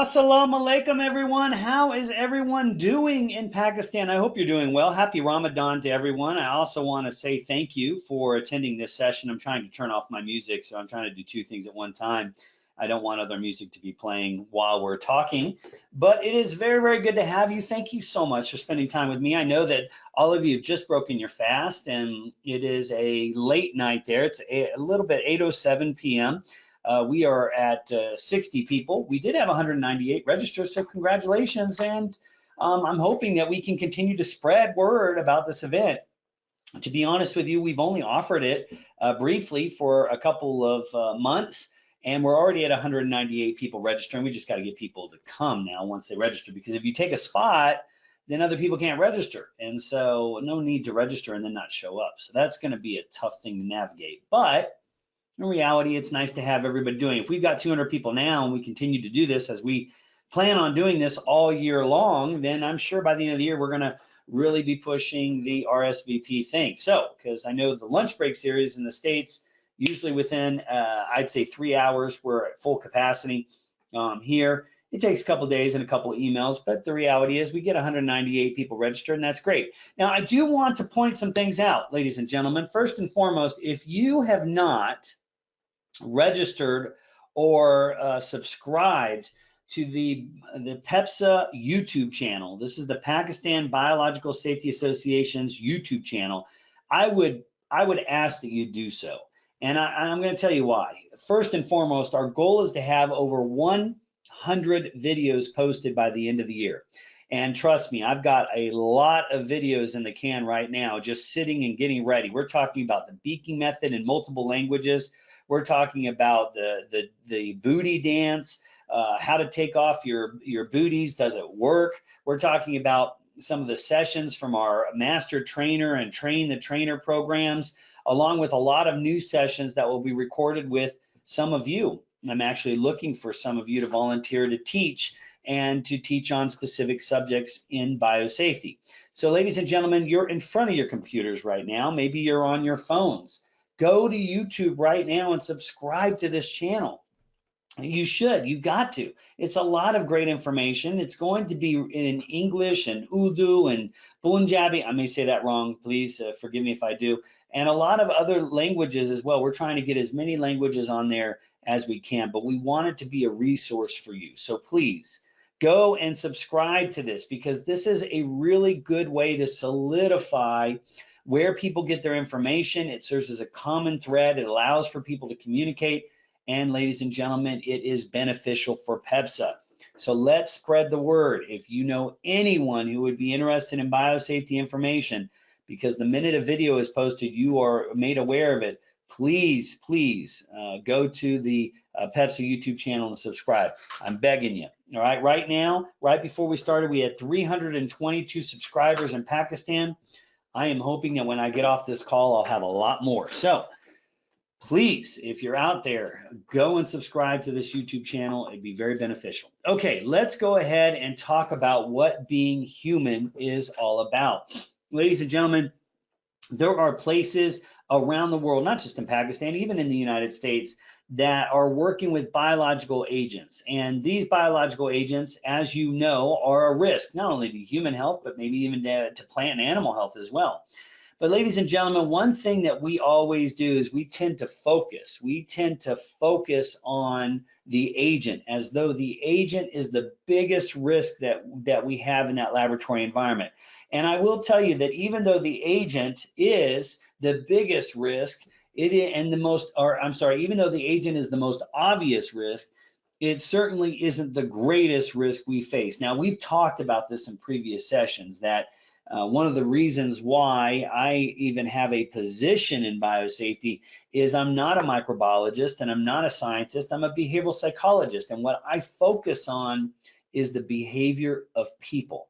Assalamu alaikum, everyone. How is everyone doing in Pakistan? I hope you're doing well. Happy Ramadan to everyone. I also want to say thank you for attending this session. I'm trying to turn off my music, so I'm trying to do two things at one time. I don't want other music to be playing while we're talking, but it is very, very good to have you. Thank you so much for spending time with me. I know that all of you have just broken your fast, and it is a late night there. It's a little bit 8:07 p.m. We are at 60 people. We did have 198 register, so congratulations. And I'm hoping that we can continue to spread word about this event. To be honest with you, we've only offered it briefly for a couple of months, and we're already at 198 people registering. We just got to get people to come now once they register, because if you take a spot, then other people can't register. And so no need to register and then not show up. So that's going to be a tough thing to navigate. But in reality, it's nice to have everybody doing it. If we've got 200 people now and we continue to do this as we plan on doing this all year long, then I'm sure by the end of the year, we're going to really be pushing the RSVP thing. So, because I know the lunch break series in the States, usually within, I'd say 3 hours, we're at full capacity. Here, it takes a couple days and a couple of emails, but the reality is we get 198 people registered, and that's great. Now, I do want to point some things out, ladies and gentlemen. First and foremost, if you have not registered or subscribed to the EPSA YouTube channel, this is the Pakistan Biological Safety Association's YouTube channel, I would ask that you do so. And I'm going to tell you why. First and foremost, our goal is to have over 100 videos posted by the end of the year. And trust me, I've got a lot of videos in the can right now, just sitting and getting ready. We're talking about the beaking method in multiple languages. We're talking about the booty dance, how to take off your booties. Does it work? We're talking about some of the sessions from our master trainer and train the trainer programs, along with a lot of new sessions that will be recorded with some of you. I'm actually looking for some of you to volunteer to teach and to teach on specific subjects in biosafety. So ladies and gentlemen, you're in front of your computers right now. Maybe you're on your phones. Go to YouTube right now and subscribe to this channel. You should, you've got to. It's a lot of great information. It's going to be in English and Urdu and Punjabi. I may say that wrong, please forgive me if I do. And a lot of other languages as well. We're trying to get as many languages on there as we can, but we want it to be a resource for you. So please go and subscribe to this, because this is a really good way to solidify where people get their information. It serves as a common thread. It allows for people to communicate. And ladies and gentlemen, it is beneficial for EPSA. So let's spread the word. If you know anyone who would be interested in biosafety information, because the minute a video is posted, you are made aware of it, please go to the EPSA YouTube channel and subscribe. I'm begging you. All right, right now, right before we started, we had 322 subscribers in Pakistan. I am hoping that when I get off this call, I'll have a lot more. So please, if you're out there, go and subscribe to this YouTube channel. It'd be very beneficial. Okay, let's go ahead and talk about what being human is all about. Ladies and gentlemen, there are places around the world, not just in Pakistan, even in the United States, that are working with biological agents. And these biological agents, as you know, are a risk, not only to human health, but maybe even to plant and animal health as well. But ladies and gentlemen, one thing that we always do is we tend to focus. We tend to focus on the agent, as though the agent is the biggest risk that we have in that laboratory environment. And I will tell you that even though the agent is the biggest risk, even though the agent is the most obvious risk, it certainly isn't the greatest risk we face. Now, we've talked about this in previous sessions, that one of the reasons why I even have a position in biosafety is I'm not a microbiologist and I'm not a scientist, I'm a behavioral psychologist. And what I focus on is the behavior of people.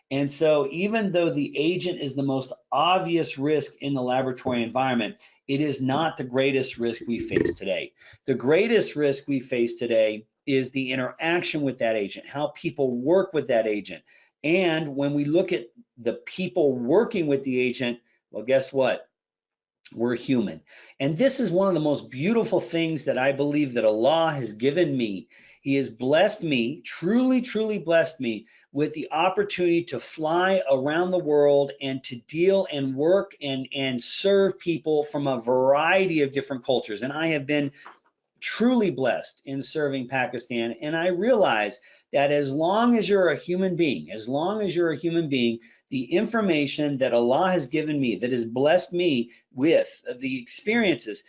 And so even though the agent is the most obvious risk in the laboratory environment, it is not the greatest risk we face today. The greatest risk we face today is the interaction with that agent, how people work with that agent. And when we look at the people working with the agent, well, guess what? We're human. And this is one of the most beautiful things that I believe that Allah has given me. He has blessed me, truly, truly blessed me with the opportunity to fly around the world and to deal and work and serve people from a variety of different cultures. And I have been truly blessed in serving Pakistan. And I realize that as long as you're a human being, the information that Allah has given me, that has blessed me with the experiences,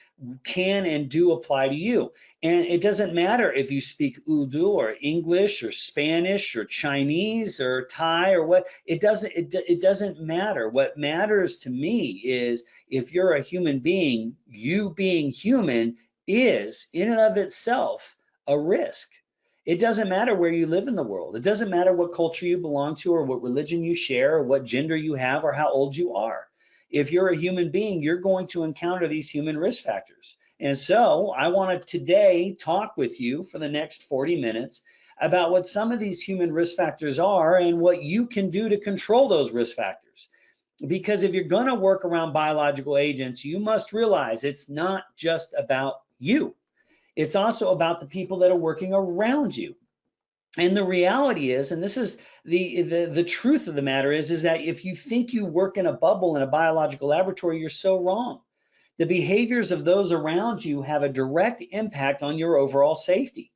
can and do apply to you. And it doesn't matter if you speak Urdu or English or Spanish or Chinese or Thai or what, it doesn't matter. What matters to me is if you're a human being, you being human is in and of itself a risk. It doesn't matter where you live in the world. It doesn't matter what culture you belong to or what religion you share or what gender you have or how old you are. If you're a human being, you're going to encounter these human risk factors. And so I want to today talk with you for the next 40 minutes about what some of these human risk factors are and what you can do to control those risk factors. Because if you're going to work around biological agents, you must realize it's not just about you. It's also about the people that are working around you. And the reality is, and this is the truth of the matter is that if you think you work in a bubble in a biological laboratory, you're so wrong. The behaviors of those around you have a direct impact on your overall safety.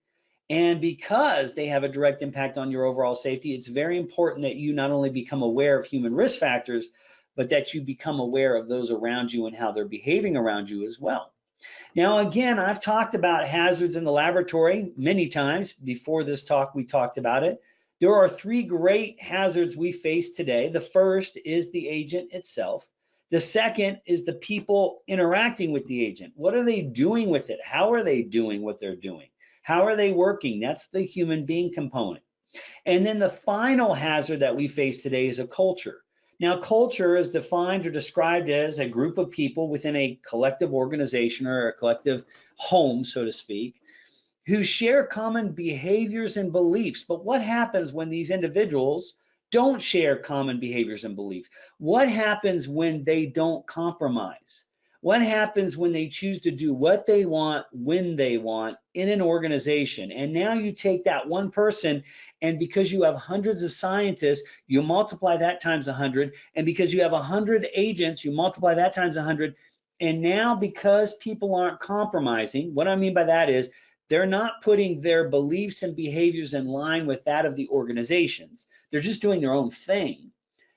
And because they have a direct impact on your overall safety, it's very important that you not only become aware of human risk factors, but that you become aware of those around you and how they're behaving around you as well. Now, again, I've talked about hazards in the laboratory many times. Before this talk, we talked about it. There are three great hazards we face today. The first is the agent itself. The second is the people interacting with the agent. What are they doing with it? How are they doing what they're doing? How are they working? That's the human being component. And then the final hazard that we face today is a culture. Now, culture is defined or described as a group of people within a collective organization or a collective home, so to speak, who share common behaviors and beliefs. But what happens when these individuals don't share common behaviors and beliefs? What happens when they don't compromise? What happens when they choose to do what they want, when they want in an organization? And now you take that one person, and because you have hundreds of scientists, you multiply that times 100. And because you have 100 agents, you multiply that times 100. And now because people aren't compromising, what I mean by that is they're not putting their beliefs and behaviors in line with that of the organizations. They're just doing their own thing.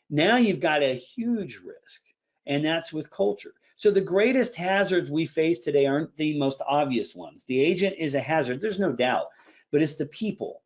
Now you've got a huge risk, and that's with culture. So the greatest hazards we face today aren't the most obvious ones. The agent is a hazard, there's no doubt, but it's the people,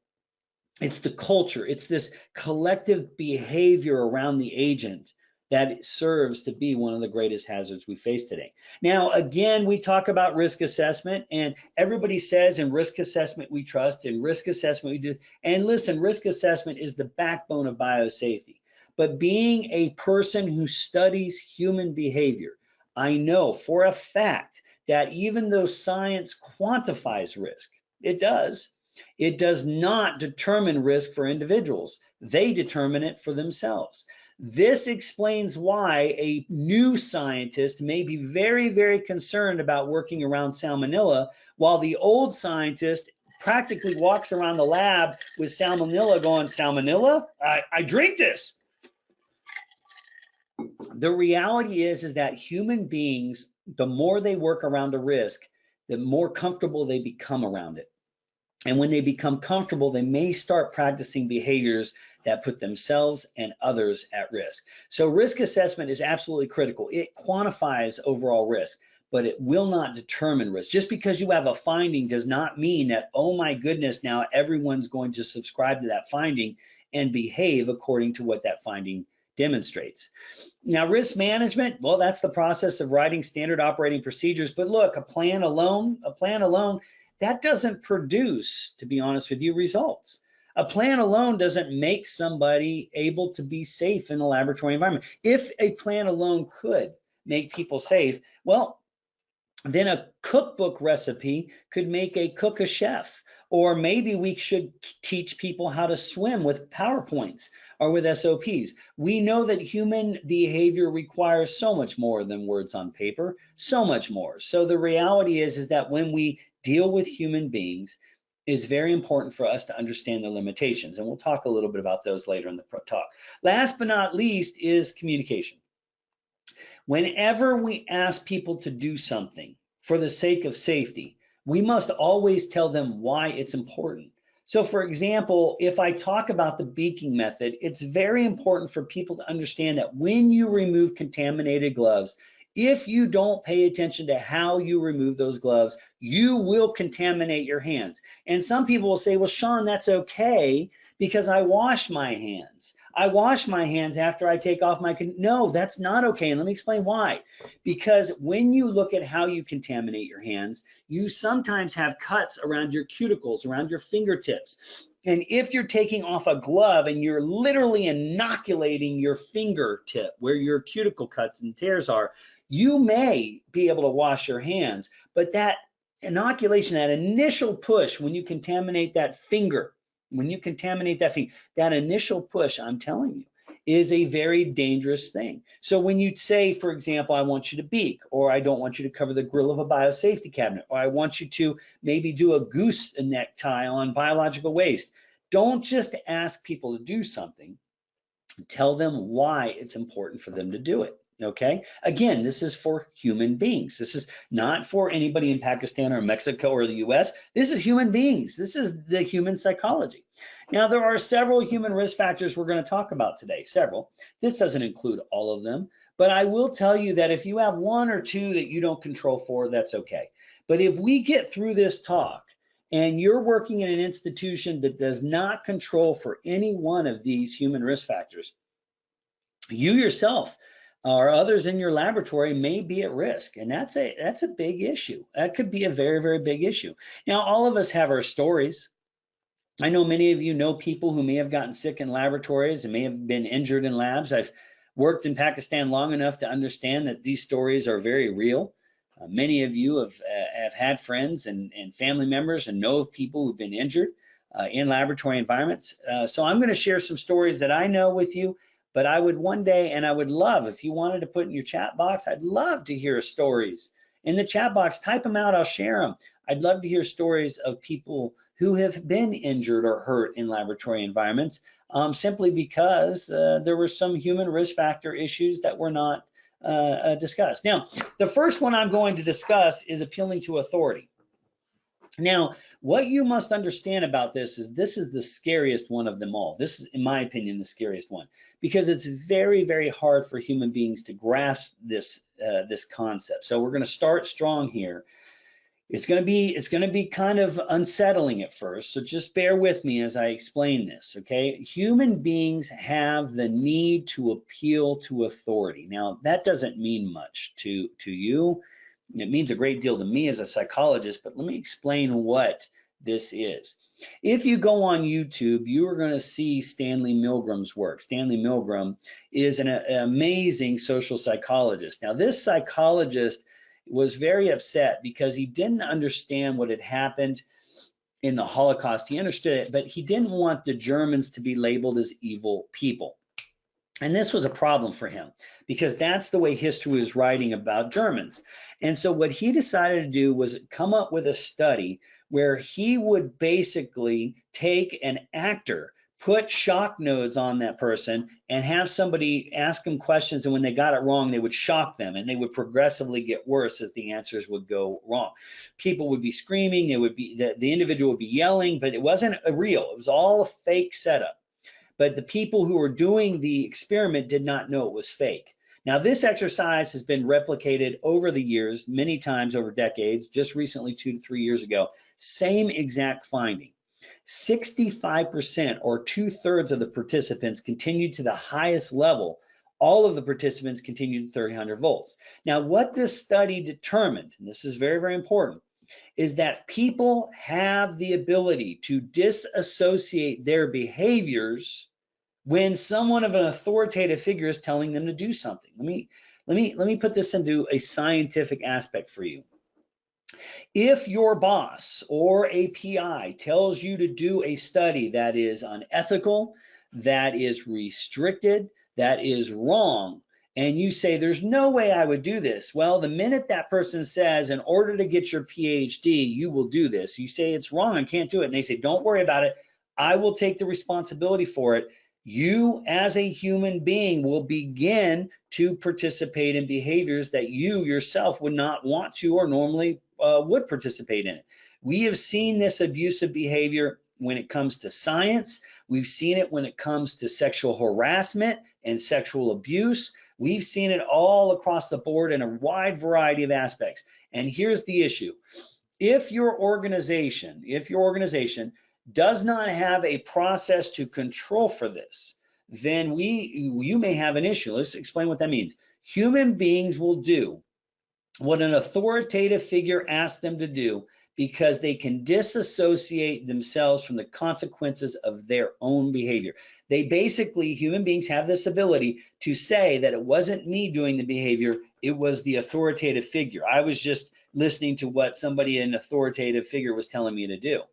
it's the culture, it's this collective behavior around the agent that serves to be one of the greatest hazards we face today. Now, again, we talk about risk assessment, and everybody says in risk assessment we trust, in risk assessment we do. And listen, risk assessment is the backbone of biosafety. But being a person who studies human behavior, I know for a fact that even though science quantifies risk, it does not determine risk for individuals. They determine it for themselves. This explains why a new scientist may be very, very concerned about working around salmonella, while the old scientist practically walks around the lab with salmonella going, salmonella? I drink this. The reality is that human beings, the more they work around a risk, the more comfortable they become around it. And when they become comfortable, they may start practicing behaviors that put themselves and others at risk. So risk assessment is absolutely critical. It quantifies overall risk, but it will not determine risk. Just because you have a finding does not mean that, oh my goodness, now everyone's going to subscribe to that finding and behave according to what that finding demonstrates. Now, risk management, well, that's the process of writing standard operating procedures. But look, a plan alone, that doesn't produce, to be honest with you, results. A plan alone doesn't make somebody able to be safe in a laboratory environment. If a plan alone could make people safe, well, then a cookbook recipe could make a cook a chef. Or maybe we should teach people how to swim with PowerPoints or with SOPs. We know that human behavior requires so much more than words on paper, so much more. So the reality is that when we deal with human beings, is very important for us to understand the limitations. And we'll talk a little bit about those later in the talk. Last but not least is communication. Whenever we ask people to do something for the sake of safety, we must always tell them why it's important. So for example, if I talk about the beaking method, it's very important for people to understand that when you remove contaminated gloves, if you don't pay attention to how you remove those gloves, you will contaminate your hands. And some people will say, well, Sean, that's okay because I wash my hands. I wash my hands after I take off my, no, that's not okay. And let me explain why. Because when you look at how you contaminate your hands, you sometimes have cuts around your cuticles, around your fingertips. And if you're taking off a glove and you're literally inoculating your fingertip where your cuticle cuts and tears are, you may be able to wash your hands, but that inoculation, that initial push when you contaminate that finger, that initial push, I'm telling you, is a very dangerous thing. So when you say, for example, I want you to beak, or I don't want you to cover the grill of a biosafety cabinet, or I want you to maybe do a goose necktie on biological waste, don't just ask people to do something. Tell them why it's important for them to do it. Okay, again, this is for human beings. This is not for anybody in Pakistan or Mexico or the US. This is human beings. This is the human psychology. Now, there are several human risk factors we're going to talk about today, several. This doesn't include all of them, but I will tell you that if you have one or two that you don't control for, that's okay. But if we get through this talk and you're working in an institution that does not control for any one of these human risk factors, you yourself or others in your laboratory may be at risk, and that's a big issue. That could be a very, very big issue. Now, all of us have our stories. I know many of you know people who may have gotten sick in laboratories and may have been injured in labs. I've worked in Pakistan long enough to understand that these stories are very real. Many of you have had friends and family members and know of people who've been injured in laboratory environments. So I'm going to share some stories that I know with you. But I would one day, and I would love, if you wanted to put in your chat box, I'd love to hear stories. In the chat box, type them out, I'll share them. I'd love to hear stories of people who have been injured or hurt in laboratory environments simply because there were some human risk factor issues that were not discussed. Now, the first one I'm going to discuss is appealing to authority. Now, what you must understand about this is the scariest one of them all. This is, in my opinion, the scariest one, because it's very, very hard for human beings to grasp this concept. So we're going to start strong here. It's going to be kind of unsettling at first. So just bear with me as I explain this. Okay, human beings have the need to appeal to authority. Now, that doesn't mean much to you. It means a great deal to me as a psychologist, but let me explain what this is. If you go on YouTube, you are going to see Stanley Milgram's work. Stanley Milgram is an amazing social psychologist. Now, this psychologist was very upset because he didn't understand what had happened in the Holocaust. He understood it, but he didn't want the Germans to be labeled as evil people. And this was a problem for him because that's the way history was writing about Germans. And so what he decided to do was come up with a study where he would basically take an actor, put shock nodes on that person, and have somebody ask them questions. And when they got it wrong, they would shock them, and they would progressively get worse as the answers would go wrong. People would be screaming. It would be the individual would be yelling, but it wasn't real. It was all a fake setup. But the people who were doing the experiment did not know it was fake. Now, this exercise has been replicated over the years, many times over decades, just recently 2 to 3 years ago, same exact finding. 65% or 2/3 of the participants continued to the highest level. All of the participants continued to 300 volts. Now, what this study determined, and this is very, very important, is that people have the ability to disassociate their behaviors when someone of an authoritative figure is telling them to do something. Let me put this into a scientific aspect for you. If your boss or a PI tells you to do a study that is unethical, that is restricted, that is wrong, and you say, there's no way I would do this. Well, the minute that person says, in order to get your PhD, you will do this, you say it's wrong, I can't do it. And they say, don't worry about it. I will take the responsibility for it. You as a human being will begin to participate in behaviors that you yourself would not want to or normally would participate in it. We have seen this abusive behavior when it comes to science. We've seen it when it comes to sexual harassment and sexual abuse. We've seen it all across the board in a wide variety of aspects. And here's the issue. If your organization does not have a process to control for this, then you may have an issue. Let's explain what that means. Human beings will do what an authoritative figure asks them to do because they can disassociate themselves from the consequences of their own behavior. They basically, human beings have this ability to say that it wasn't me doing the behavior, it was the authoritative figure. I was just listening to what somebody, an authoritative figure, was telling me to do.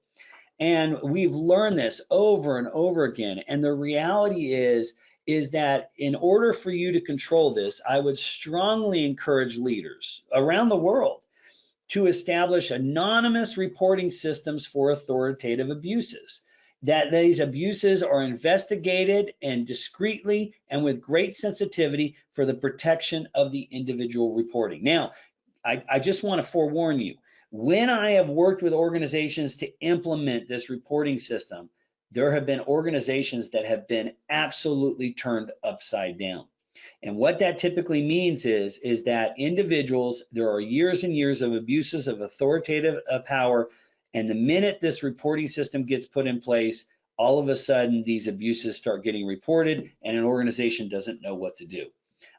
And we've learned this over and over again. And the reality is that in order for you to control this, I would strongly encourage leaders around the world to establish anonymous reporting systems for authoritative abuses, that these abuses are investigated and discreetly and with great sensitivity for the protection of the individual reporting. Now, I just want to forewarn you, when I have worked with organizations to implement this reporting system, there have been organizations that have been absolutely turned upside down. And what that typically means is that individuals, there are years and years of abuses of authoritative power, and the minute this reporting system gets put in place, all of a sudden these abuses start getting reported and an organization doesn't know what to do.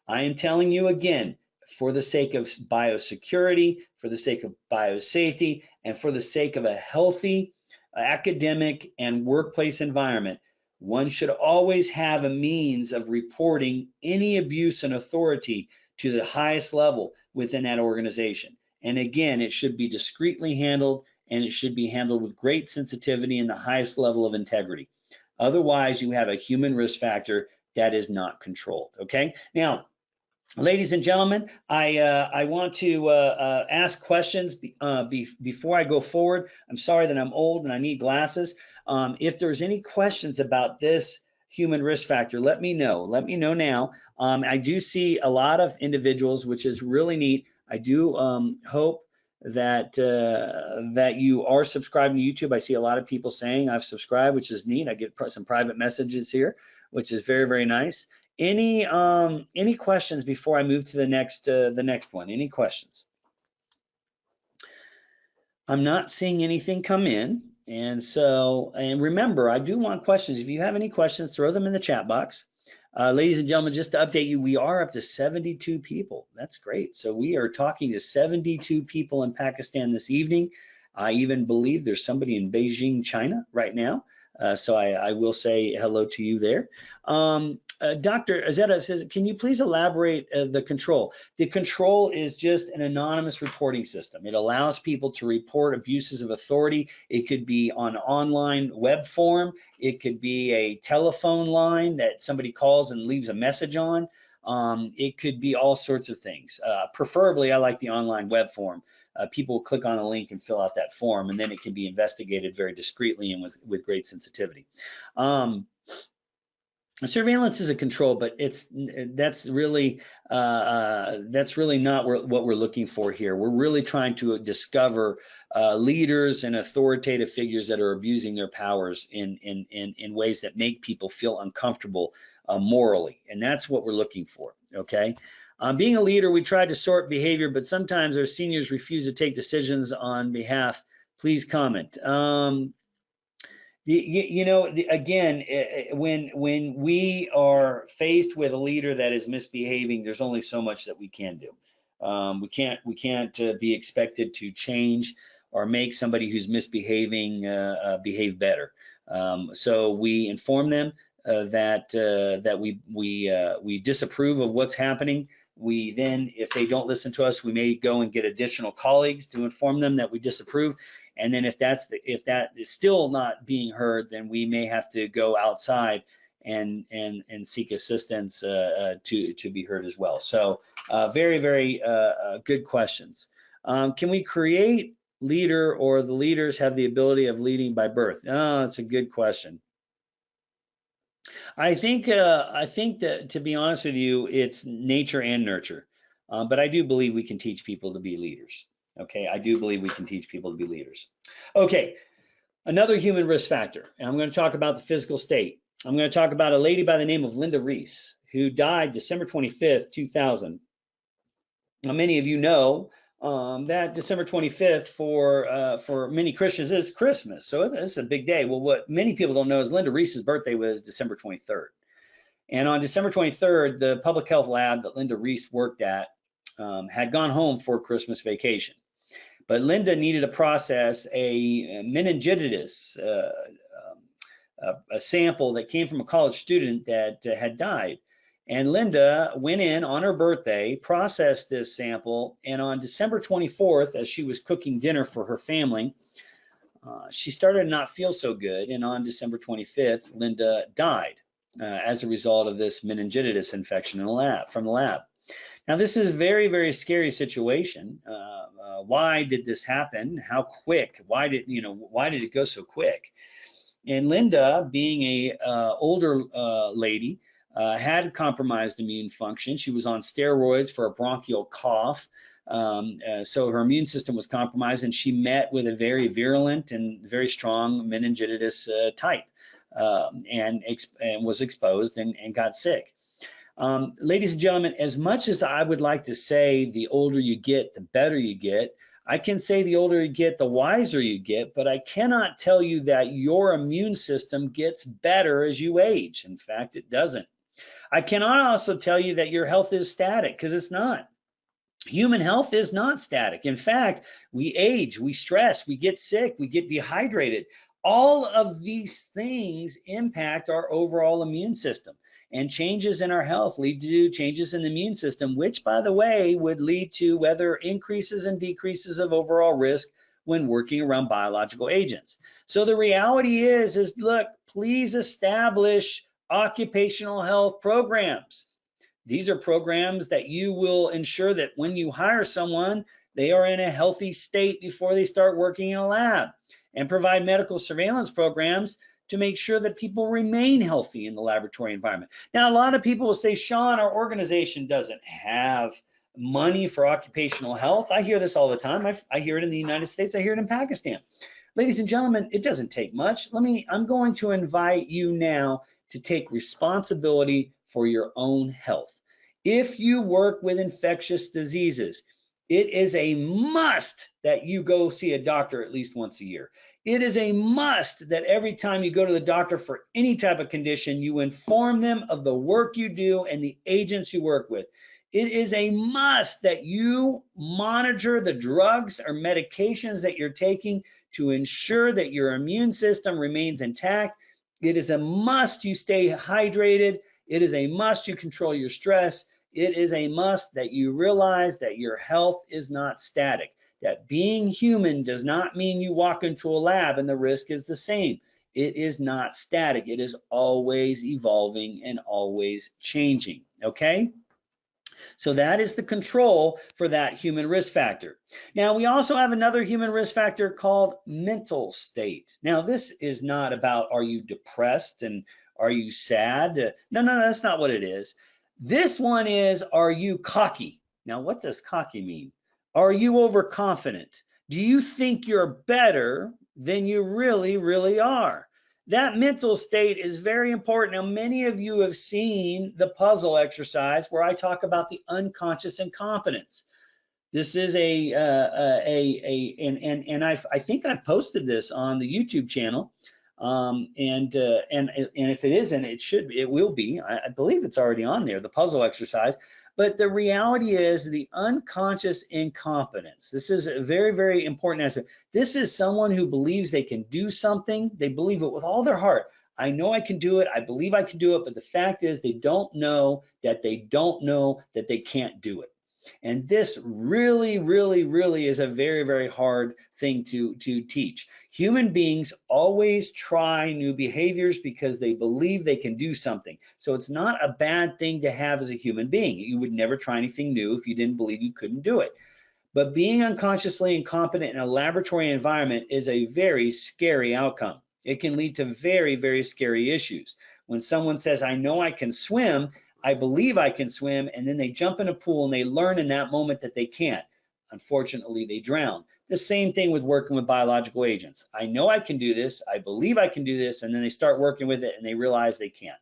I am telling you again, for the sake of biosecurity, for the sake of biosafety, and for the sake of a healthy academic and workplace environment, one should always have a means of reporting any abuse and authority to the highest level within that organization. And again, it should be discreetly handled, and it should be handled with great sensitivity and the highest level of integrity. Otherwise, you have a human risk factor that is not controlled. Okay. Now, ladies and gentlemen, I want to ask questions before I go forward. I'm sorry that I'm old and I need glasses. If there's any questions about this human risk factor, let me know. Let me know now. I do see a lot of individuals, which is really neat. I do hope that you are subscribing to YouTube. I see a lot of people saying I've subscribed, which is neat. I get some private messages here, which is very, very nice. Any questions before I move to the next one? Any questions? I'm not seeing anything come in, and remember, I do want questions. If you have any questions, throw them in the chat box. Ladies and gentlemen, just to update you, we are up to 72 people. That's great. So we are talking to 72 people in Pakistan this evening. I even believe there's somebody in Beijing, China right now. So I will say hello to you there. Dr. Azetta says, can you please elaborate the control? The control is just an anonymous reporting system. It allows people to report abuses of authority. It could be on online web form. It could be a telephone line that somebody calls and leaves a message on. It could be all sorts of things. Preferably, I like the online web form. People click on a link and fill out that form, and then it can be investigated very discreetly and with great sensitivity. Surveillance is a control, but that's really not what we're looking for here. We're really trying to discover leaders and authoritative figures that are abusing their powers in ways that make people feel uncomfortable morally, and that's what we're looking for. Okay. Being a leader, we try to sort behavior, but sometimes our seniors refuse to take decisions on behalf. Please comment. Again, when we are faced with a leader that is misbehaving, there's only so much that we can do. We can't be expected to change or make somebody who's misbehaving behave better. So we inform them that we disapprove of what's happening. We then, if they don't listen to us, we may go and get additional colleagues to inform them that we disapprove. And then if that is still not being heard, then we may have to go outside and seek assistance to be heard as well. So very, very good questions. Can we create leader, or the leaders have the ability of leading by birth? Oh, that's a good question. I think that, to be honest with you, it's nature and nurture. But I do believe we can teach people to be leaders. Okay, I do believe we can teach people to be leaders. Okay, another human risk factor, and I'm going to talk about the physical state. I'm going to talk about a lady by the name of Linda Reese, who died December 25th, 2000. Now, many of you know that December 25th for many Christians is Christmas, so it's a big day. Well, what many people don't know is Linda Reese's birthday was December 23rd. And on December 23rd, the public health lab that Linda Reese worked at had gone home for Christmas vacation. But Linda needed to process a meningitis, a sample that came from a college student that had died. And Linda went in on her birthday, processed this sample, and on December 24th, as she was cooking dinner for her family, she started to not feel so good. And on December 25th, Linda died as a result of this meningitis infection in the lab, from the lab. Now, this is a very, very scary situation. Why did this happen? How quick? Why did it go so quick? And Linda, being a older lady, had compromised immune function. She was on steroids for a bronchial cough. So her immune system was compromised, and she met with a very virulent and very strong meningitis type, and was exposed and got sick. Ladies and gentlemen, as much as I would like to say the older you get, the better you get, I can say the older you get, the wiser you get, but I cannot tell you that your immune system gets better as you age. In fact, it doesn't. I cannot also tell you that your health is static, because it's not. Human health is not static. In fact, we age, we stress, we get sick, we get dehydrated. All of these things impact our overall immune system. And changes in our health lead to changes in the immune system, which, by the way, would lead to whether increases and decreases of overall risk when working around biological agents. So the reality is look, please establish occupational health programs. These are programs that you will ensure that when you hire someone, they are in a healthy state before they start working in a lab, and provide medical surveillance programs to make sure that people remain healthy in the laboratory environment. Now, a lot of people will say, Sean, our organization doesn't have money for occupational health. I hear this all the time. I hear it in the United States. I hear it in Pakistan. Ladies and gentlemen, it doesn't take much. I'm going to invite you now to take responsibility for your own health. If you work with infectious diseases, it is a must that you go see a doctor at least once a year. It is a must that every time you go to the doctor for any type of condition, you inform them of the work you do and the agents you work with. It is a must that you monitor the drugs or medications that you're taking to ensure that your immune system remains intact. It is a must you stay hydrated. It is a must you control your stress. It is a must that you realize that your health is not static. That being human does not mean you walk into a lab and the risk is the same. It is not static. It is always evolving and always changing, okay? So that is the control for that human risk factor. Now, we also have another human risk factor called mental state. Now, this is not about, are you depressed and are you sad? No, that's not what it is. This one is, are you cocky? Now, what does cocky mean? Are you overconfident? Do you think you're better than you really, really are? That mental state is very important. Now, many of you have seen the puzzle exercise where I talk about the unconscious incompetence. This is I think I've posted this on the YouTube channel. And if it isn't, it will be. I believe it's already on there, the puzzle exercise. But the reality is the unconscious incompetence. This is a very, very important aspect. This is someone who believes they can do something. They believe it with all their heart. I know I can do it. I believe I can do it. But the fact is they don't know that they don't know that they can't do it. And this really, really, really is a very, very hard thing to teach. Human beings always try new behaviors because they believe they can do something. So it's not a bad thing to have as a human being. You would never try anything new if you didn't believe you couldn't do it. But being unconsciously incompetent in a laboratory environment is a very scary outcome. It can lead to very, very scary issues. When someone says, I know I can swim, I believe I can swim, and then they jump in a pool and they learn in that moment that they can't. Unfortunately, they drown. The same thing with working with biological agents. I know I can do this, I believe I can do this, and then they start working with it and they realize they can't.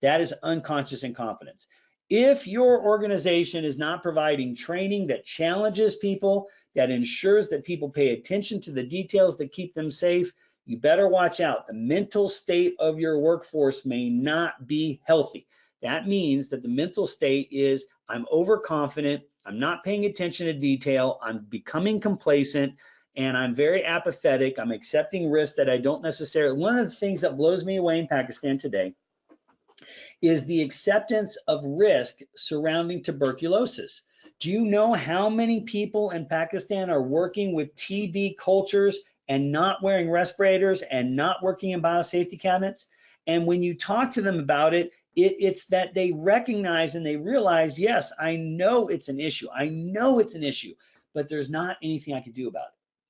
That is unconscious incompetence. If your organization is not providing training that challenges people, that ensures that people pay attention to the details that keep them safe, you better watch out. The mental state of your workforce may not be healthy. That means that the mental state is, I'm overconfident, I'm not paying attention to detail, I'm becoming complacent, and I'm very apathetic, I'm accepting risks that I don't necessarily. One of the things that blows me away in Pakistan today is the acceptance of risk surrounding tuberculosis. Do you know how many people in Pakistan are working with TB cultures and not wearing respirators and not working in biosafety cabinets? And when you talk to them about it, it's that they recognize and they realize, yes, I know it's an issue. I know it's an issue, but there's not anything I can do about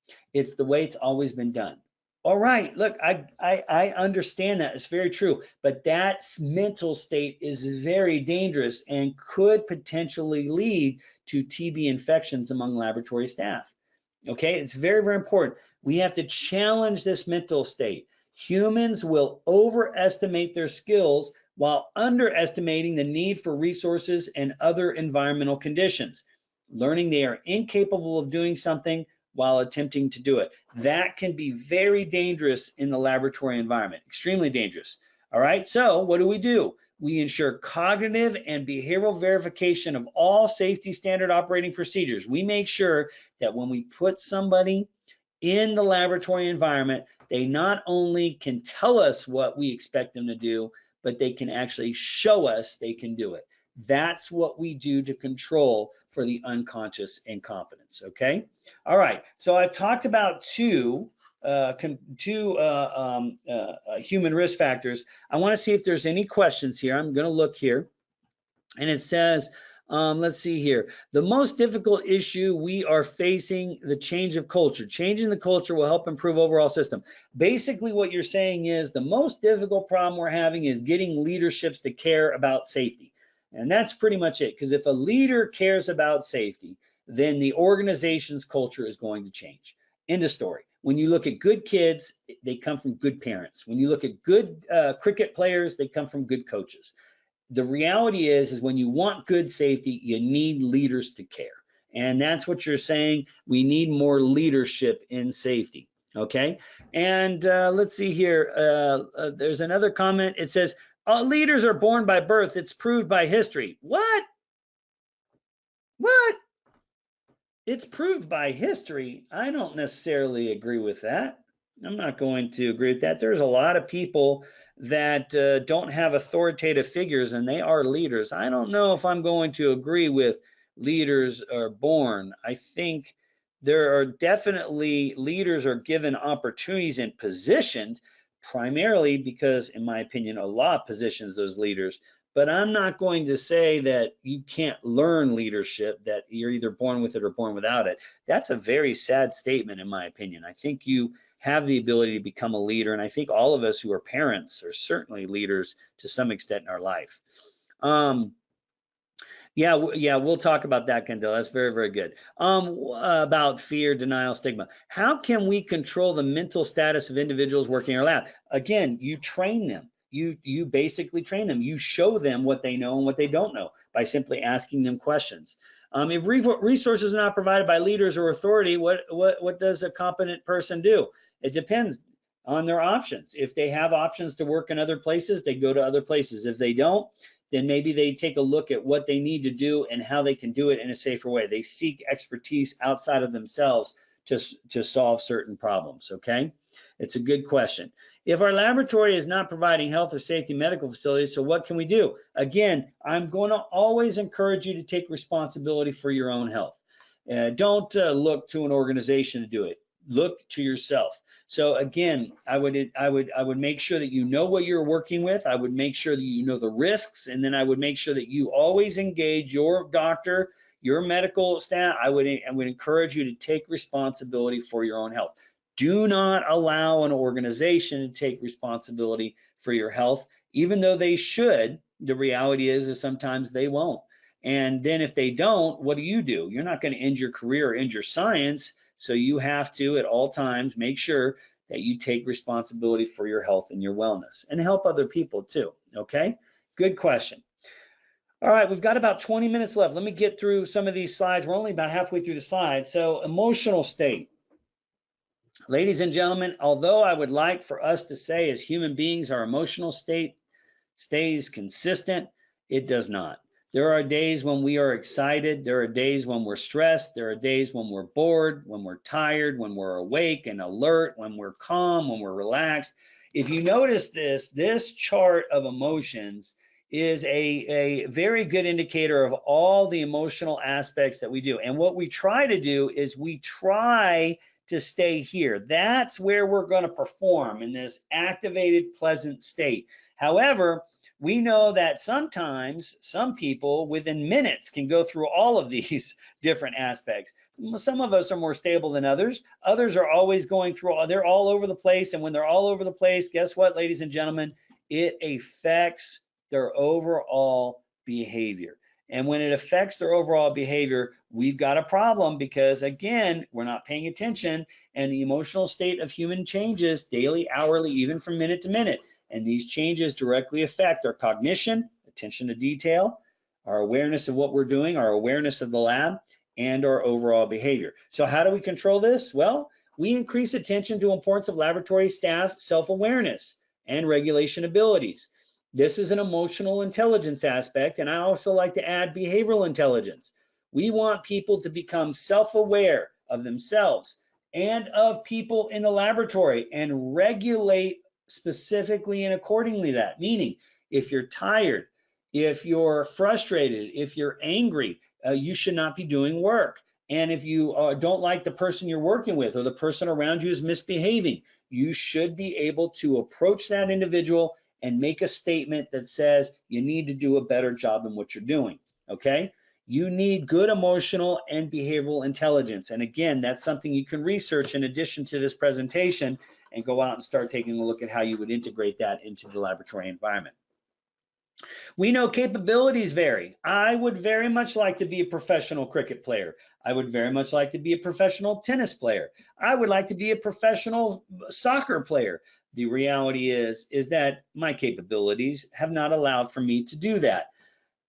it. It's the way it's always been done. All right, look, I understand that. It's very true, but that mental state is very dangerous and could potentially lead to TB infections among laboratory staff. Okay, it's very, very important. We have to challenge this mental state. Humans will overestimate their skills while underestimating the need for resources and other environmental conditions, learning they are incapable of doing something while attempting to do it. That can be very dangerous in the laboratory environment, extremely dangerous. All right, so what do? We ensure cognitive and behavioral verification of all safety standard operating procedures. We make sure that when we put somebody in the laboratory environment, they not only can tell us what we expect them to do, but they can actually show us they can do it. That's what we do to control for the unconscious incompetence, okay? All right, so I've talked about two human risk factors. I wanna see if there's any questions here. I'm gonna look here, and it says, let's see here. The most difficult issue we are facing, the change of culture. Changing the culture will help improve overall system. Basically what you're saying is the most difficult problem we're having is getting leaderships to care about safety. And that's pretty much it, because if a leader cares about safety, then the organization's culture is going to change. End of story. When you look at good kids, they come from good parents. When you look at good cricket players, they come from good coaches. The reality is when you want good safety, you need leaders to care. And that's what you're saying. We need more leadership in safety. Okay. And let's see here. There's another comment. It says, leaders are born by birth. It's proved by history. What? What? It's proved by history. I don't necessarily agree with that. I'm not going to agree with that. There's a lot of people that don't have authoritative figures and they are leaders. I don't know if I'm going to agree with leaders are born. I think there are definitely leaders are given opportunities and positioned primarily because, in my opinion, Allah positions those leaders. But I'm not going to say that you can't learn leadership, that you're either born with it or born without it. That's a very sad statement, in my opinion. I think you have the ability to become a leader, and I think all of us who are parents are certainly leaders to some extent in our life. Yeah, we'll talk about that, Kendall. That's very, very good. About fear, denial, stigma. How can we control the mental status of individuals working in our lab? Again, you train them. You basically train them. You show them what they know and what they don't know by simply asking them questions. If resources are not provided by leaders or authority, what does a competent person do? It depends on their options. If they have options to work in other places, they go to other places. If they don't, then maybe they take a look at what they need to do and how they can do it in a safer way. They seek expertise outside of themselves to solve certain problems, okay? It's a good question. If our laboratory is not providing health or safety medical facilities, so what can we do? Again, I'm going to always encourage you to take responsibility for your own health. Don't look to an organization to do it. Look to yourself. So again, I would make sure that you know what you're working with. I would make sure that you know the risks, and then I would make sure that you always engage your doctor, your medical staff. I would encourage you to take responsibility for your own health. Do not allow an organization to take responsibility for your health, even though they should. The reality is sometimes they won't. And then if they don't, what do? You're not going to end your career or end your science. So you have to, at all times, make sure that you take responsibility for your health and your wellness, and help other people too. Okay? Good question. All right, we've got about 20 minutes left. Let me get through some of these slides. We're only about halfway through the slides. So emotional state. Ladies and gentlemen, although I would like for us to say as human beings our emotional state stays consistent, it does not. There are days when we are excited. There are days when we're stressed. There are days when we're bored, when we're tired, when we're awake and alert, when we're calm, when we're relaxed. If you notice this chart of emotions is a very good indicator of all the emotional aspects that we do. And what we try to do is we try to stay here. That's where we're going to perform, in this activated, pleasant state. However, we know that sometimes some people within minutes can go through all of these different aspects. Some of us are more stable than others. Others are always going through, they're all over the place. And when they're all over the place, guess what, ladies and gentlemen? It affects their overall behavior. And when it affects their overall behavior, we've got a problem, because again, we're not paying attention, and the emotional state of human changes daily, hourly, even from minute to minute. And these changes directly affect our cognition, attention to detail, our awareness of what we're doing, our awareness of the lab, and our overall behavior. So how do we control this? Well, we increase attention to importance of laboratory staff self-awareness and regulation abilities. This is an emotional intelligence aspect, and I also like to add behavioral intelligence. We want people to become self-aware of themselves and of people in the laboratory, and regulate specifically and accordingly that. Meaning, if you're tired, if you're frustrated, if you're angry, you should not be doing work. And if you don't like the person you're working with, or the person around you is misbehaving, you should be able to approach that individual and make a statement that says you need to do a better job in what you're doing. Okay? You need good emotional and behavioral intelligence. And again, that's something you can research in addition to this presentation, and go out and start taking a look at how you would integrate that into the laboratory environment. We know capabilities vary. I would very much like to be a professional cricket player. I would very much like to be a professional tennis player. I would like to be a professional soccer player. The reality is that my capabilities have not allowed for me to do that.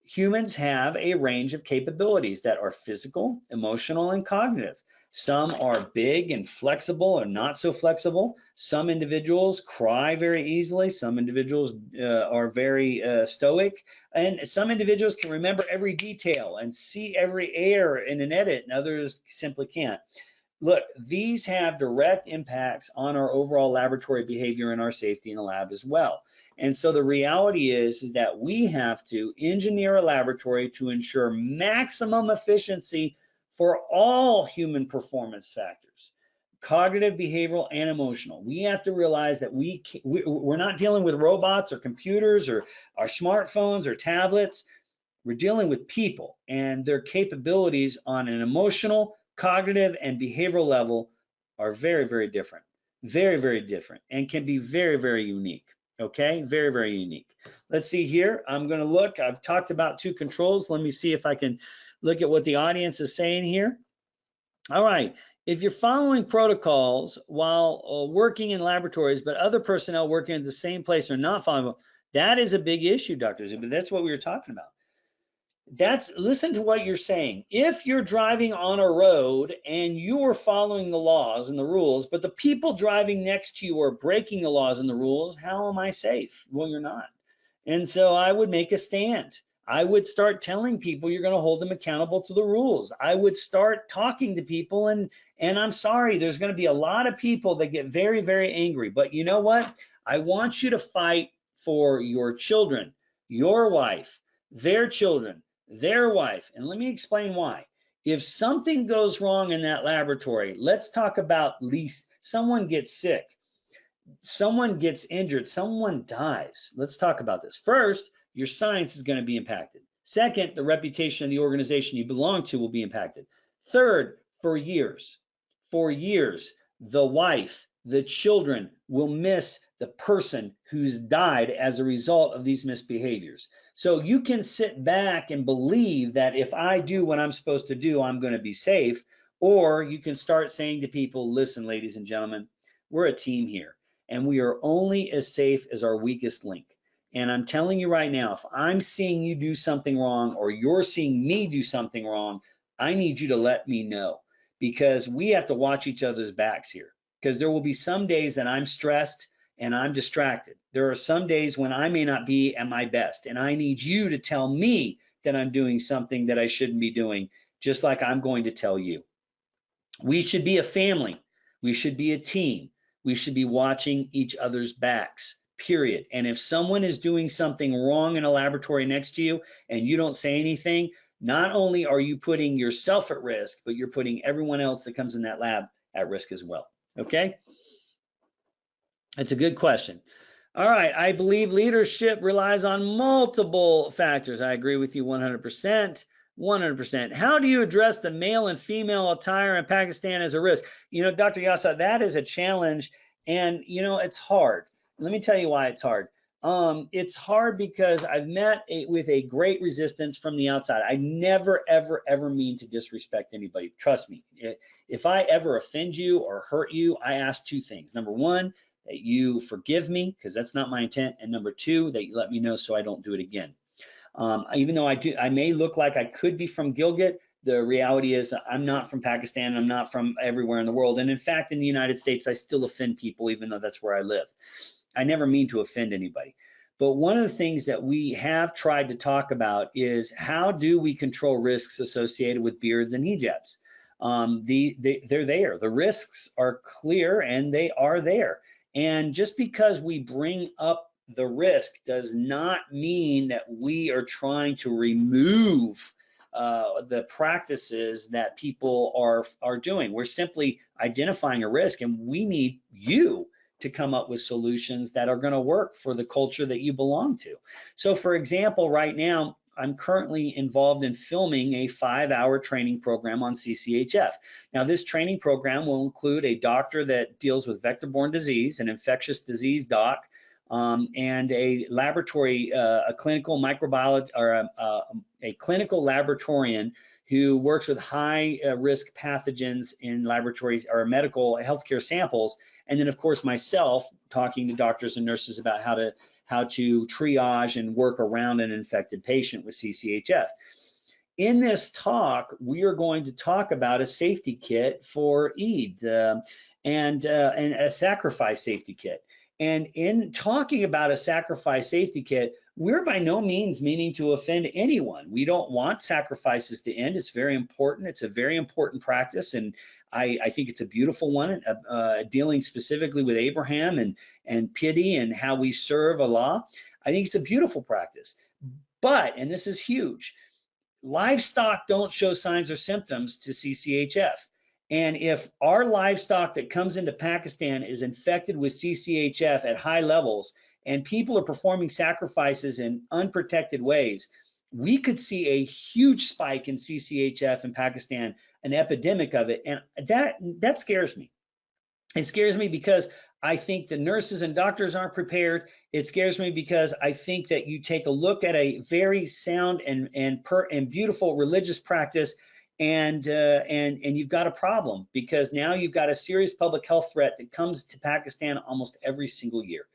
Humans have a range of capabilities that are physical, emotional, and cognitive. Some are big and flexible, or not so flexible. Some individuals cry very easily. Some individuals are very stoic. And some individuals can remember every detail and see every error in an edit, and others simply can't. Look, these have direct impacts on our overall laboratory behavior and our safety in the lab as well. And so the reality is that we have to engineer a laboratory to ensure maximum efficiency for all human performance factors, cognitive, behavioral, and emotional. We have to realize that we're not dealing with robots or computers or our smartphones or tablets. We're dealing with people, and their capabilities on an emotional, cognitive, and behavioral level are very, very different, and can be very, very unique. Okay, very, very unique. Let's see here. I'm going to look. I've talked about two controls. Let me see if I can look at what the audience is saying here. All right. If you're following protocols while working in laboratories, but other personnel working at the same place are not following, that is a big issue, Dr. Zuba. That's what we were talking about. Listen to what you're saying. If you're driving on a road and you are following the laws and the rules, but the people driving next to you are breaking the laws and the rules, how am I safe? Well, you're not. And so I would make a stand. I would start telling people you're going to hold them accountable to the rules. I would start talking to people, and I'm sorry, there's going to be a lot of people that get very, very angry. But you know what? I want you to fight for your children, your wife, their children, their wife. And let me explain why. If something goes wrong in that laboratory, let's talk about least someone gets sick, someone gets injured, someone dies. Let's talk about this. First, your science is going to be impacted. Second, the reputation of the organization you belong to will be impacted. Third, for years, the wife, the children will miss the person who's died as a result of these misbehaviors. So you can sit back and believe that if I do what I'm supposed to do, I'm going to be safe. Or you can start saying to people, listen, ladies and gentlemen, we're a team here, and we are only as safe as our weakest link. And I'm telling you right now, if I'm seeing you do something wrong or you're seeing me do something wrong, I need you to let me know, because we have to watch each other's backs here. Because there will be some days that I'm stressed and I'm distracted. There are some days when I may not be at my best, and I need you to tell me that I'm doing something that I shouldn't be doing, just like I'm going to tell you. We should be a family. We should be a team. We should be watching each other's backs, period. And if someone is doing something wrong in a laboratory next to you and you don't say anything, not only are you putting yourself at risk, but you're putting everyone else that comes in that lab at risk as well. Okay? That's a good question. All right, I believe leadership relies on multiple factors. I agree with you 100%. 100%. How do you address the male and female attire in Pakistan as a risk? You know, Dr. Yasa, that is a challenge, and you know, it's hard. Let me tell you why it's hard. It's hard because I've met with a great resistance from the outside. I never, ever, ever mean to disrespect anybody. Trust me. If I ever offend you or hurt you, I ask two things. Number one, that you forgive me, because that's not my intent. And number two, that you let me know so I don't do it again. Even though I may look like I could be from Gilgit, the reality is I'm not from Pakistan. I'm not from everywhere in the world. And in fact, in the United States, I still offend people, even though that's where I live. I never mean to offend anybody. But one of the things that we have tried to talk about is how do we control risks associated with beards and hijabs? They're there. The risks are clear and they are there. And just because we bring up the risk does not mean that we are trying to remove the practices that people are doing. We're simply identifying a risk, and we need you to come up with solutions that are going to work for the culture that you belong to. So for example, right now, I'm currently involved in filming a 5-hour training program on CCHF. Now, this training program will include a doctor that deals with vector-borne disease, an infectious disease doc, and a laboratory, a clinical microbiologist, or a clinical laboratorian who works with high risk pathogens in laboratories or medical healthcare samples. And then of course myself talking to doctors and nurses about how to triage and work around an infected patient with CCHF. In this talk, we are going to talk about a safety kit for Eid and a sacrifice safety kit. And in talking about a sacrifice safety kit, we're by no means meaning to offend anyone. We don't want sacrifices to end. It's very important. It's a very important practice, and I think it's a beautiful one, dealing specifically with Abraham and piety and how we serve Allah. I think it's a beautiful practice. But, and this is huge, livestock don't show signs or symptoms to CCHF. And if our livestock that comes into Pakistan is infected with CCHF at high levels, and people are performing sacrifices in unprotected ways, we could see a huge spike in CCHF in Pakistan, an epidemic of it. And that scares me. It scares me because I think the nurses and doctors aren't prepared. It scares me because I think that you take a look at a very sound and beautiful religious practice, and you've got a problem, because now you've got a serious public health threat that comes to Pakistan almost every single year.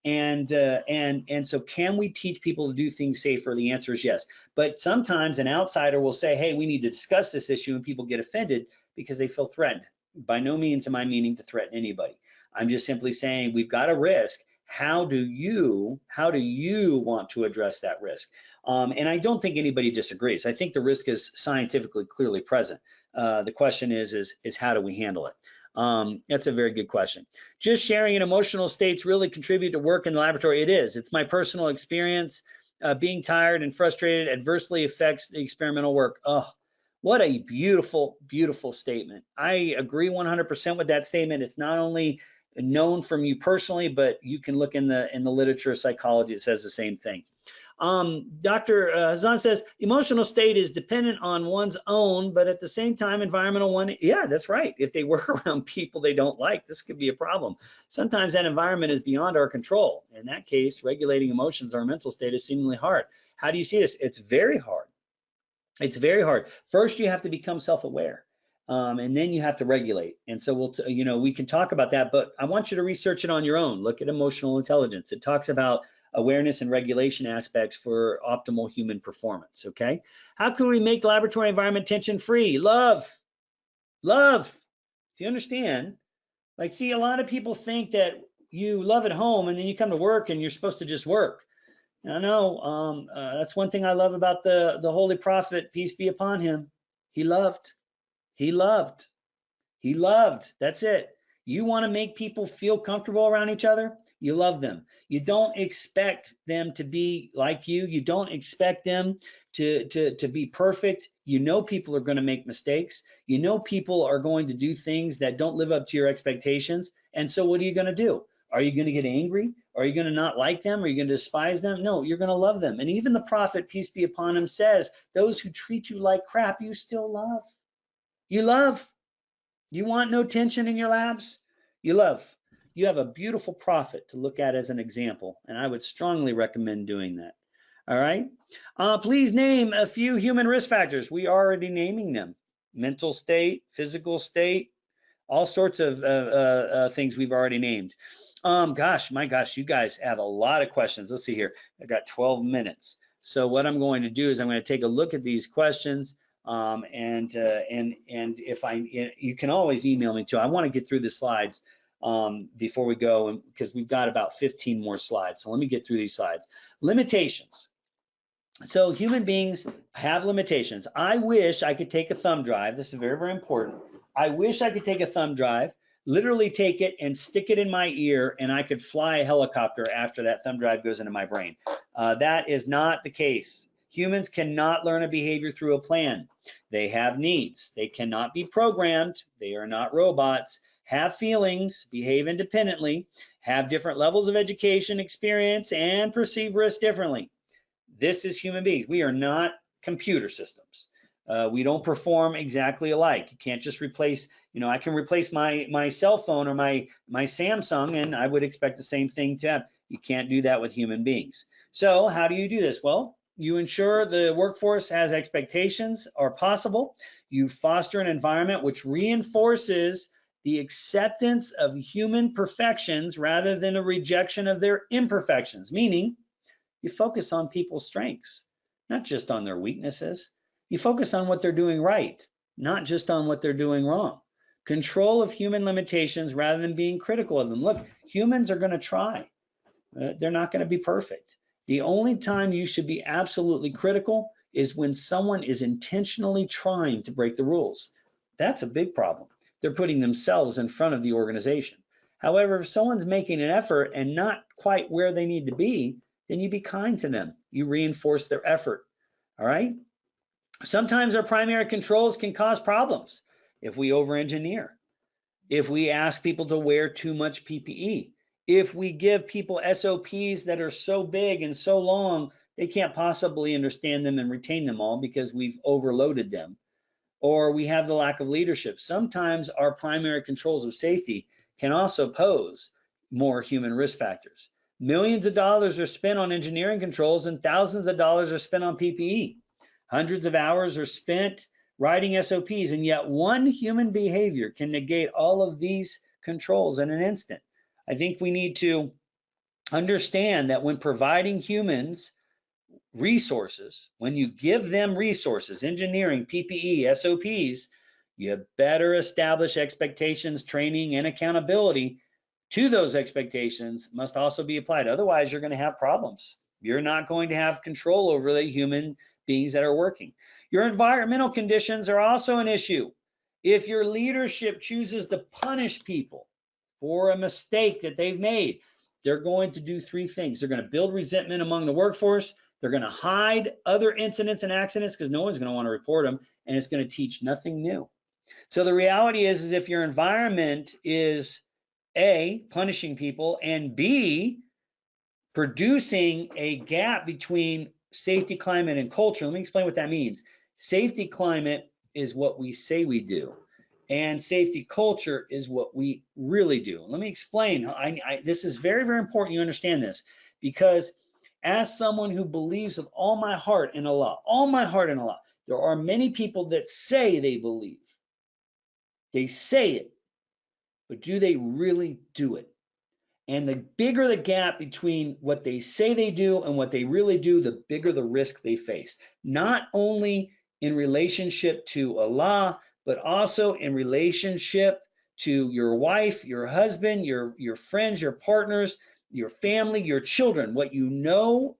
And so can we teach people to do things safer? The answer is yes. But sometimes an outsider will say, hey, we need to discuss this issue, and people get offended because they feel threatened. By no means am I meaning to threaten anybody. I'm just simply saying we've got a risk. How do you want to address that risk? And I don't think anybody disagrees. I think the risk is scientifically clearly present. The question is how do we handle it? That's a very good question. Just sharing in emotional states really contribute to work in the laboratory. It is. It's my personal experience. Being tired and frustrated adversely affects the experimental work. Oh, what a beautiful, beautiful statement. I agree 100% with that statement. It's not only known from you personally, but you can look in the literature of psychology. It says the same thing. Dr. Hazan says emotional state is dependent on one's own, but at the same time, environmental one. Yeah, that's right. If they work around people they don't like, this could be a problem. Sometimes that environment is beyond our control. In that case, regulating emotions or mental state is seemingly hard. How do you see this? It's very hard. It's very hard. First, you have to become self-aware, and then you have to regulate. And so we can talk about that, but I want you to research it on your own. Look at emotional intelligence. It talks about awareness and regulation aspects for optimal human performance. Okay. How can we make laboratory environment tension-free? Love. Do you understand? Like, see, a lot of people think that you love at home and then you come to work and you're supposed to just work. I know that's one thing I love about the Holy Prophet, peace be upon him. He loved. That's it. You want to make people feel comfortable around each other? You love them. You don't expect them to be like you. You don't expect them to be perfect. You know people are going to make mistakes. You know people are going to do things that don't live up to your expectations. And so what are you going to do? Are you going to get angry? Are you going to not like them? Are you going to despise them? No, you're going to love them. And even the prophet, peace be upon him, says, those who treat you like crap, you still love. You love. You want no tension in your labs? You love. You have a beautiful prophet to look at as an example, and I would strongly recommend doing that. All right. Please name a few human risk factors. We are already naming them. Mental state, physical state, all sorts of things we've already named. My gosh, you guys have a lot of questions. Let's see here. I got 12 minutes. So what I'm going to do is I'm going to take a look at these questions. And if you can always email me too. I want to get through the slides before we go, because we've got about 15 more slides. So let me get through these slides. Limitations. So human beings have limitations. I wish I could take a thumb drive. This is very, very important. I wish I could take a thumb drive, literally take it and stick it in my ear, and I could fly a helicopter after that thumb drive goes into my brain. That is not the case. Humans cannot learn a behavior through a plan. They have needs. They cannot be programmed. They are not robots. Have feelings, behave independently, have different levels of education, experience, and perceive risk differently. This is human beings. We are not computer systems. We don't perform exactly alike. You can't just replace, I can replace my cell phone or my Samsung, and I would expect the same thing to happen. You can't do that with human beings. So how do you do this? Well, you ensure the workforce has expectations are possible. You foster an environment which reinforces the acceptance of human perfections rather than a rejection of their imperfections, meaning you focus on people's strengths, not just on their weaknesses. You focus on what they're doing right, not just on what they're doing wrong. Control of human limitations rather than being critical of them. Look, humans are going to try. They're not going to be perfect. The only time you should be absolutely critical is when someone is intentionally trying to break the rules. That's a big problem. They're putting themselves in front of the organization. However, if someone's making an effort and not quite where they need to be, then you be kind to them. You reinforce their effort. All right? Sometimes our primary controls can cause problems if we over-engineer, if we ask people to wear too much PPE, if we give people SOPs that are so big and so long, they can't possibly understand them and retain them all because we've overloaded them, or we have the lack of leadership. Sometimes our primary controls of safety can also pose more human risk factors. Millions of dollars are spent on engineering controls and thousands of dollars are spent on PPE. Hundreds of hours are spent writing SOPs, and yet one human behavior can negate all of these controls in an instant. I think we need to understand that when providing humans resources, when you give them resources, engineering, PPE, SOPs, you better establish expectations, training, and accountability to those expectations must also be applied. Otherwise, you're going to have problems. You're not going to have control over the human beings that are working. Your environmental conditions are also an issue. If your leadership chooses to punish people for a mistake that they've made, they're going to do three things. They're going to build resentment among the workforce. They're going to hide other incidents and accidents because no one's going to want to report them, and it's going to teach nothing new. So the reality is if your environment is A, punishing people, and B, producing a gap between safety climate and culture. Let me explain what that means. Safety climate is what we say we do, and safety culture is what we really do. Let me explain. This is very, very important you understand this, because as someone who believes with all my heart in Allah, there are many people that say they believe. They say it, but do they really do it? And the bigger the gap between what they say they do and what they really do, the bigger the risk they face. Not only in relationship to Allah, but also in relationship to your wife, your husband, your friends, your partners, your family, your children. What you know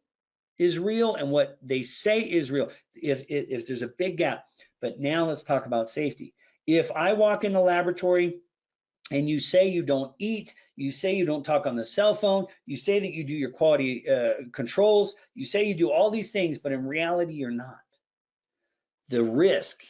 is real and what they say is real. If there's a big gap. But now let's talk about safety. If I walk in the laboratory and you say you don't eat, you say you don't talk on the cell phone, you say that you do your quality controls, you say you do all these things, but in reality, you're not. The risk,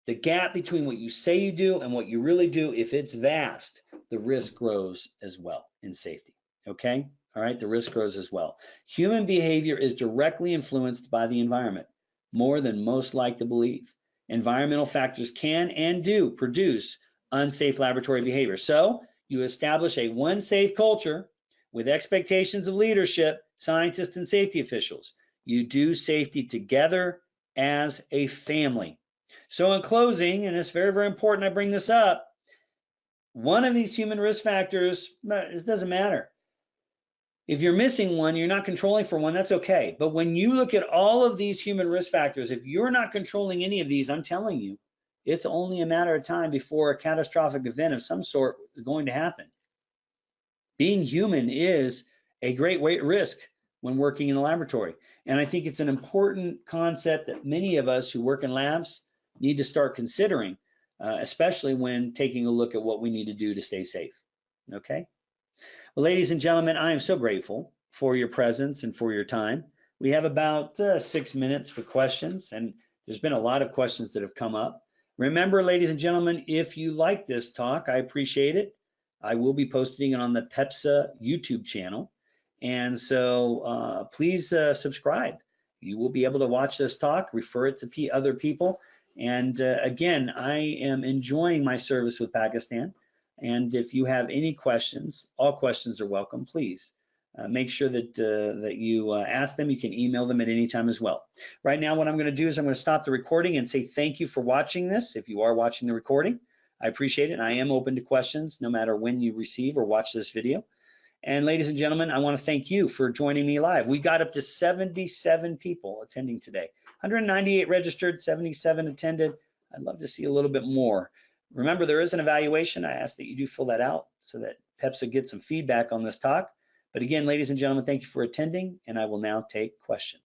the gap between what you say you do and what you really do, if it's vast, the risk grows as well in safety, okay? All right, the risk grows as well. Human behavior is directly influenced by the environment, more than most like to believe. Environmental factors can and do produce unsafe laboratory behavior. So you establish a one safe culture with expectations of leadership, scientists, and safety officials. You do safety together as a family. So in closing, and it's very, very important I bring this up, one of these human risk factors, it doesn't matter. If you're missing one, you're not controlling for one, that's okay. But when you look at all of these human risk factors, if you're not controlling any of these, I'm telling you, it's only a matter of time before a catastrophic event of some sort is going to happen. Being human is a great risk when working in the laboratory. And I think it's an important concept that many of us who work in labs need to start considering, especially when taking a look at what we need to do to stay safe. Okay? Well, ladies and gentlemen, I am so grateful for your presence and for your time. We have about 6 minutes for questions, and there's been a lot of questions that have come up. Remember, ladies and gentlemen, if you like this talk, I appreciate it. I will be posting it on the EPSA YouTube channel. And so please subscribe. You will be able to watch this talk, refer it to other people. And again, I am enjoying my service with Pakistan. And if you have any questions, all questions are welcome, please. Make sure that you ask them. You can email them at any time as well. Right now, what I'm going to do is I'm going to stop the recording and say thank you for watching this. If you are watching the recording, I appreciate it. And I am open to questions no matter when you receive or watch this video. And ladies and gentlemen, I want to thank you for joining me live. We got up to 77 people attending today. 198 registered, 77 attended. I'd love to see a little bit more. Remember, there is an evaluation. I ask that you do fill that out so that EPSA gets some feedback on this talk. But again, ladies and gentlemen, thank you for attending, and I will now take questions.